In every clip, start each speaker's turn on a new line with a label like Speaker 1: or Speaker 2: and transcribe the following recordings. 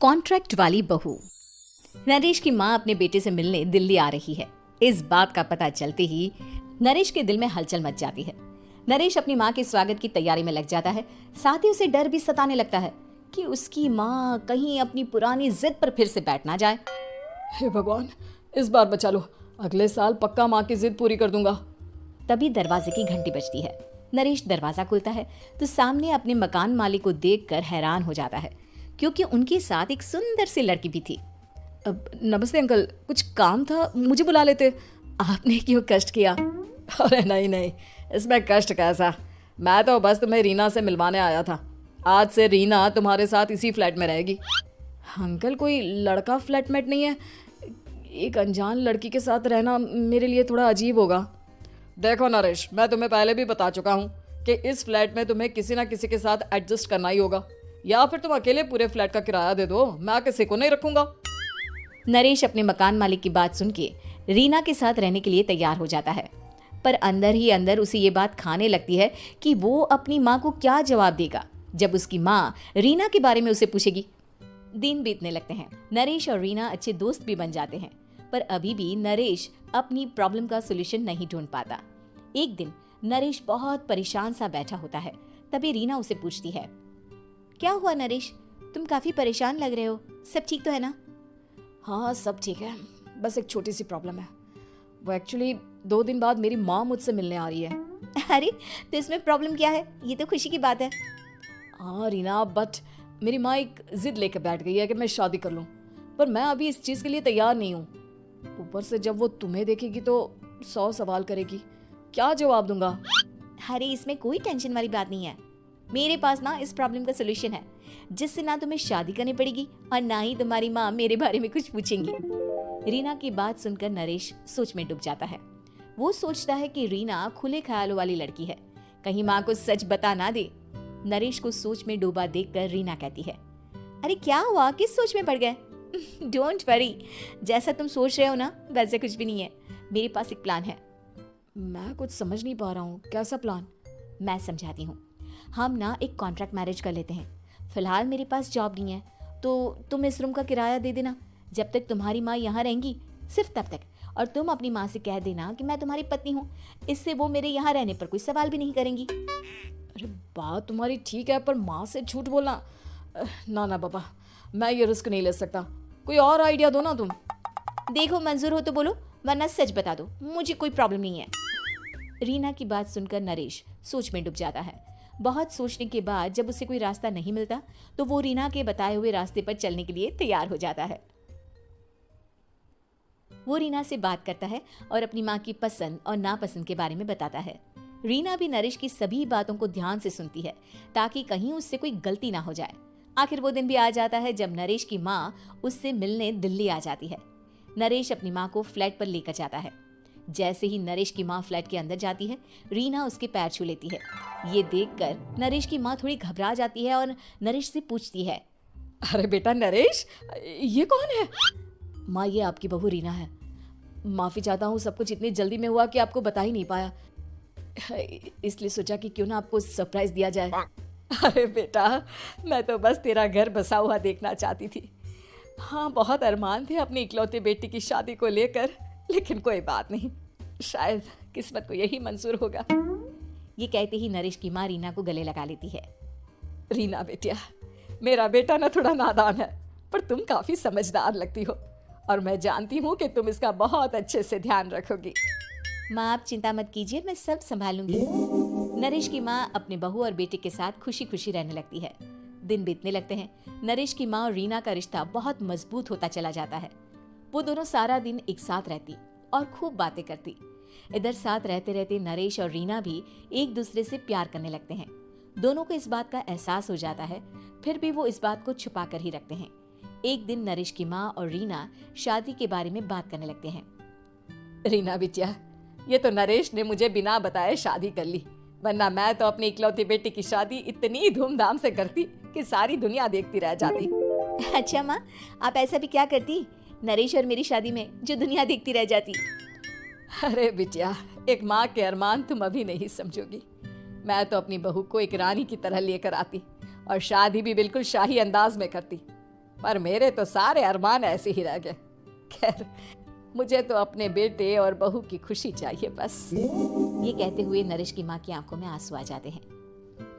Speaker 1: Contract वाली बहू। नरेश की माँ अपने बेटे से मिलने दिल्ली आ रही है। इस बात का पता चलते ही नरेश के दिल में हलचल मच जाती है। नरेश अपनी माँ के स्वागत की तैयारी में लग जाता है। साथ ही उसे डर भी सताने लगता है कि उसकी माँ कहीं अपनी पुरानी जिद पर फिर से बैठ ना जाए।
Speaker 2: हे भगवान, इस बार बचा लो, अगले साल पक्का माँ की जिद पूरी कर दूंगा।
Speaker 1: तभी दरवाजे की घंटी बजती है। नरेश दरवाजा खोलता है तो सामने अपने मकान मालिक को देखकर हैरान हो जाता है, क्योंकि उनके साथ एक सुंदर सी लड़की भी थी।
Speaker 2: अब नमस्ते अंकल, कुछ काम था, मुझे बुला लेते।
Speaker 1: आपने क्यों कष्ट किया?
Speaker 2: अरे नहीं, इसमें कष्ट कैसा, मैं तो बस तुम्हें रीना से मिलवाने आया था। आज से रीना तुम्हारे साथ इसी फ्लैट में रहेगी। अंकल, कोई लड़का फ्लैटमेट नहीं है? एक अनजान लड़की के साथ रहना मेरे लिए थोड़ा अजीब होगा। देखो नरेश, मैं तुम्हें पहले भी बता चुका हूँ कि इस फ्लैट में तुम्हें किसी ना किसी के साथ एडजस्ट करना ही होगा, या फिर तुम अकेले पूरे फ्लैट का किराया दे दो, मैं किसी को नहीं रखूंगा।
Speaker 1: नरेश अपने मकान मालिक की बात सुन के रीना के साथ रहने के लिए तैयार हो जाता है, पर अंदर ही अंदर उसे ये बात खाने लगती है कि वो अपनी माँ को क्या जवाब देगा जब उसकी माँ रीना के बारे में उसे पूछेगी। दिन बीतने लगते हैं। नरेश और रीना अच्छे दोस्त भी बन जाते हैं, पर अभी भी नरेश अपनी प्रॉब्लम का सोल्यूशन नहीं ढूंढ पाता। एक दिन नरेश बहुत परेशान सा बैठा होता है। तभी रीना उसे पूछती है, क्या हुआ नरेश, तुम काफी परेशान लग रहे हो, सब ठीक तो है ना?
Speaker 2: हाँ, सब ठीक है, बस एक छोटी सी प्रॉब्लम है। वो एक्चुअली 2 दिन बाद मेरी माँ मुझसे मिलने आ रही है।
Speaker 1: अरे, तो इसमें प्रॉब्लम क्या है? ये तो खुशी की बात है।
Speaker 2: हाँ रीना, बट मेरी माँ एक जिद लेकर बैठ गई है कि मैं शादी कर लूँ, पर मैं अभी इस चीज़ के लिए तैयार नहीं हूँ। ऊपर से जब वो तुम्हें देखेगी तो 100 सवाल करेगी, क्या जवाब दूंगा?
Speaker 1: अरे, इसमें कोई टेंशन वाली बात नहीं है। मेरे पास ना इस प्रॉब्लम का सोल्यूशन है, जिससे ना तुम्हें शादी करनी पड़ेगी और ना ही तुम्हारी माँ मेरे बारे में कुछ पूछेंगी। रीना की बात सुनकर नरेश सोच में डूब जाता है। वो सोचता है कि रीना खुले ख्यालों वाली लड़की है, कहीं माँ को सच बता ना दे। नरेश को सोच में डूबा देखकर रीना कहती है, अरे क्या हुआ, किस सोच में पड़ गए? डोंट वरी, जैसा तुम सोच रहे हो ना वैसे कुछ भी नहीं है। मेरे पास एक प्लान है।
Speaker 2: मैं कुछ समझ नहीं पा रहा हूँ, कैसा प्लान?
Speaker 1: मैं समझाती हूँ। हम ना एक कॉन्ट्रैक्ट मैरिज कर लेते हैं। फिलहाल मेरे पास जॉब नहीं है, तो तुम इस रूम का किराया दे देना जब तक तुम्हारी माँ यहाँ रहेंगी, सिर्फ तब तक। और तुम अपनी माँ से कह देना कि मैं तुम्हारी पत्नी हूँ, इससे वो मेरे यहाँ रहने पर कोई सवाल भी नहीं करेंगी।
Speaker 2: अरे बात तुम्हारी ठीक है, पर माँ से झूठ बोलना, ना बाबा, मैं ये रिस्क नहीं ले सकता। कोई और आइडिया दो ना तुम।
Speaker 1: देखो, मंजूर हो तो बोलो, वरना सच बता दो, मुझे कोई प्रॉब्लम नहीं है। रीना की बात सुनकर नरेश सोच में डूब जाता है। बहुत सोचने के बाद जब उसे कोई रास्ता नहीं मिलता तो वो रीना के बताए हुए रास्ते पर चलने के लिए तैयार हो जाता है। वो रीना से बात करता है और अपनी माँ की पसंद और नापसंद के बारे में बताता है। रीना भी नरेश की सभी बातों को ध्यान से सुनती है, ताकि कहीं उससे कोई गलती ना हो जाए। आखिर वो दिन भी आ जाता है जब नरेश की माँ उससे मिलने दिल्ली आ जाती है। नरेश अपनी माँ को फ्लैट पर लेकर जाता है। जैसे ही नरेश की माँ फ्लैट के अंदर जाती है, रीना उसके पैर छू लेती है। ये देखकर नरेश की माँ थोड़ी घबरा जाती है और नरेश से पूछती है,
Speaker 2: अरे बेटा नरेश, ये कौन है?
Speaker 1: माँ, ये आपकी बहू रीना है।
Speaker 2: माफ़ी चाहता हूँ, सब कुछ इतनी जल्दी में हुआ कि आपको बता ही नहीं पाया, इसलिए सोचा कि क्यों ना आपको सरप्राइज दिया जाए। अरे बेटा, मैं तो बस तेरा घर बसा हुआ देखना चाहती थी। हाँ, बहुत अरमान थे अपनी इकलौती बेटी की शादी को लेकर, लेकिन कोई बात नहीं, शायद किस्मत को यही मंजूर होगा।
Speaker 1: ये कहते ही नरेश की माँ रीना को गले लगा लेती है।
Speaker 2: रीना बेटिया, मेरा बेटा ना थोड़ा नादान है, पर तुम काफी समझदार लगती हो, और मैं जानती हूँ कि तुम इसका बहुत अच्छे से ध्यान रखोगी।
Speaker 1: माँ, आप चिंता मत कीजिए, मैं सब संभालूंगी। नरेश की माँ अपने बहू और बेटे के साथ खुशी खुशी रहने लगती है। दिन बीतने लगते हैं। नरेश की माँ और रीना का रिश्ता बहुत मजबूत होता चला जाता है। वो दोनों सारा दिन एक साथ रहती और खूब बातें करती। इधर साथ रहते रहते नरेश और रीना भी एक दूसरे से प्यार करने लगते हैं। दोनों को इस बात का एहसास हो जाता है, फिर भी वो इस बात को छुपा कर ही रखते हैं। एक दिन नरेश की माँ और रीना शादी के बारे में बात करने लगते हैं।
Speaker 2: रीना बिटिया, ये तो नरेश ने मुझे बिना बताए शादी कर ली, वरना मैं तो अपनी इकलौती बेटी की शादी इतनी धूमधाम से करती कि सारी दुनिया देखती रह जाती।
Speaker 1: अच्छा माँ, आप ऐसा भी क्या करती नरेश और मेरी शादी में जो दुनिया देखती रह जाती?
Speaker 2: अरे बिटिया, एक माँ के अरमान तुम अभी नहीं समझोगी। मैं तो अपनी बहू को एक रानी की तरह लेकर आती और शादी भी बिल्कुल शाही अंदाज में करती। पर मेरे तो सारे अरमान ऐसे ही रह गए। खैर, मुझे तो अपने बेटे और बहू की खुशी चाहिए बस।
Speaker 1: ये कहते हुए नरेश की माँ की आंखों में आंसू आ जाते हैं।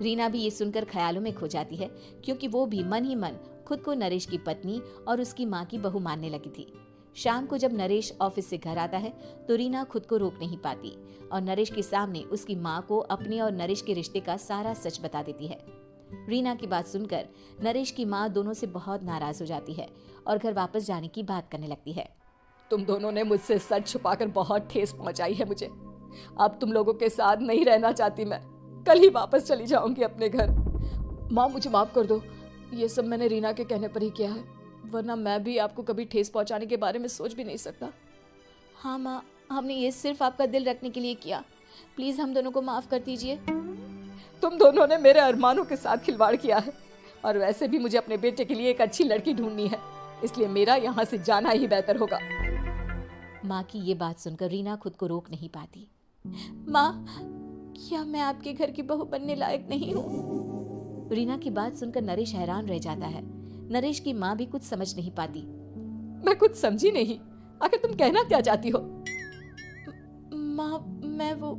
Speaker 1: रीना भी ये सुनकर ख्यालों में खो जाती है, क्योंकि वो भी मन ही मन खुद को नरेश की पत्नी और उसकी माँ की बहू मानने लगी थी। शाम को जब नरेश ऑफिस से घर आता है तो रीना खुद को रोक नहीं पाती और नरेश के सामने उसकी माँ को अपने और नरेश के रिश्ते का सारा सच बता देती है। रीना की बात सुनकर नरेश की माँ दोनों से बहुत नाराज हो जाती है और घर वापस जाने की बात करने लगती है।
Speaker 2: तुम दोनों ने मुझसे सच छुपाकर बहुत ठेस पहुंचाई है मुझे। अब तुम लोगों के साथ नहीं रहना चाहती मैं। कल ही वापस चली जाऊंगी अपने घर। माँ, मुझे माफ कर दो। ये सब मैंने रीना के कहने पर ही किया है, वरना मैं भी आपको कभी ठेस पहुंचाने के बारे में सोच भी नहीं सकता।
Speaker 1: हाँ माँ, हमने ये सिर्फ आपका दिल रखने के लिए किया। प्लीज हम दोनों को माफ कर दीजिए।
Speaker 2: तुम दोनों ने मेरे अरमानों के साथ खिलवाड़ किया है, और वैसे भी मुझे अपने बेटे के लिए एक अच्छी लड़की ढूंढनी है, इसलिए मेरा यहाँ से जाना ही बेहतर होगा।
Speaker 1: माँ की ये बात सुनकर रीना खुद को रोक नहीं पाती। माँ, क्या मैं आपके घर की बहू बनने लायक नहीं हूँ? रीना की बात सुनकर नरेश हैरान रह जाता है। नरेश की माँ भी कुछ समझ नहीं पाती।
Speaker 2: मैं कुछ समझी नहीं, आखिर तुम कहना क्या चाहती हो?
Speaker 1: माँ, मैं वो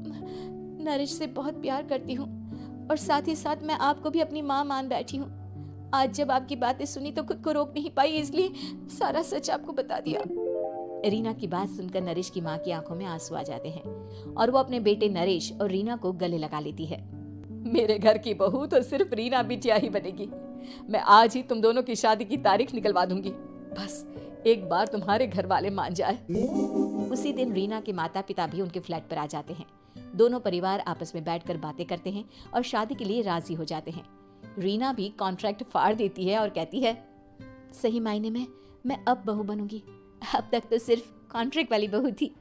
Speaker 1: नरेश से बहुत प्यार करती हूँ और साथ ही साथ मैं आपको भी अपनी माँ मान बैठी हूँ। आज जब आपकी बातें सुनी तो खुद को रोक नहीं पाई, इसलिए सारा सच आपको बता दिया। रीना की बात सुनकर नरेश की माँ की आंखों में आंसू आ जाते हैं और वो अपने बेटे नरेश और रीना को गले लगा लेती है।
Speaker 2: मेरे घर की बहू तो सिर्फ रीना बिटिया ही बनेगी। मैं आज ही तुम दोनों की शादी की तारीख निकलवा दूंगी, बस एक बार तुम्हारे घर वाले मान जाए।
Speaker 1: उसी दिन रीना के माता पिता भी उनके फ्लैट पर आ जाते हैं। दोनों परिवार आपस में बैठकर बातें करते हैं और शादी के लिए राजी हो जाते हैं। रीना भी कॉन्ट्रैक्ट फाड़ देती है और कहती है, सही मायने में मैं अब बहू बनूंगी। अब तक तो सिर्फ कॉन्ट्रैक्ट वाली बहू थी।